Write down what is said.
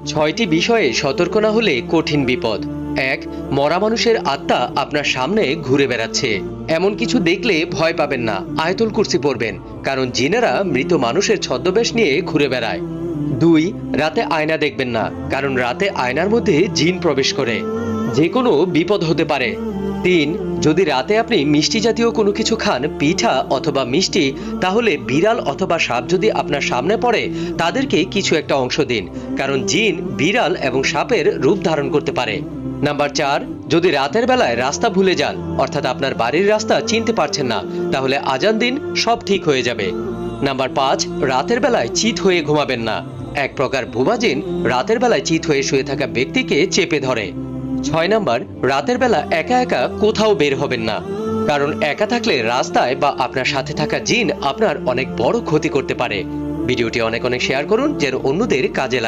ছয়টি বিষয়ে সতর্ক না হলে কঠিন বিপদ। ১. মরা মানুষের আত্মা আপনার সামনে ঘুরে বেড়াচ্ছে। এমন কিছু দেখলে ভয় পাবেন না, আয়াতুল কুরসি পড়বেন, কারণ জিনেরা মৃত মানুষের ছদ্মবেশ নিয়ে ঘুরে বেড়ায়। ২. রাতে আয়না দেখবেন না, কারণ রাতে আয়নার মধ্যে জিন প্রবেশ করে, যে কোনো বিপদ হতে পারে। ৩. যদি রাতে আপনি মিষ্টি জাতীয় কোনো কিছু খান, পিঠা অথবা মিষ্টি, তাহলে বিড়াল অথবা সাপ যদি আপনার সামনে পড়ে তাদেরকে কিছু একটা অংশ দিন, কারণ জিন বিড়াল এবং সাপের রূপ ধারণ করতে পারে। নাম্বার ৪. যদি রাতের বেলায় রাস্তা ভুলে যান, অর্থাৎ আপনার বাড়ির রাস্তা চিনতে পারছেন না, তাহলে আজান দিন, সব ঠিক হয়ে যাবে। নাম্বার ৫. রাতের বেলায় চিত হয়ে ঘুমাবেন না। এক প্রকার বোবা জিন রাতের বেলায় চিত হয়ে শুয়ে থাকা ব্যক্তিকে চেপে ধরে। ৬ নাম্বার, রাতের বেলা একা একা কোথাও বের হবেন না, কারণ একা থাকলে রাস্তায় বা আপনার সাথে থাকা জিন আপনার অনেক বড় ক্ষতি করতে পারে। ভিডিওটি অনেক শেয়ার করুন যেন অন্যদের কাজে লাগে।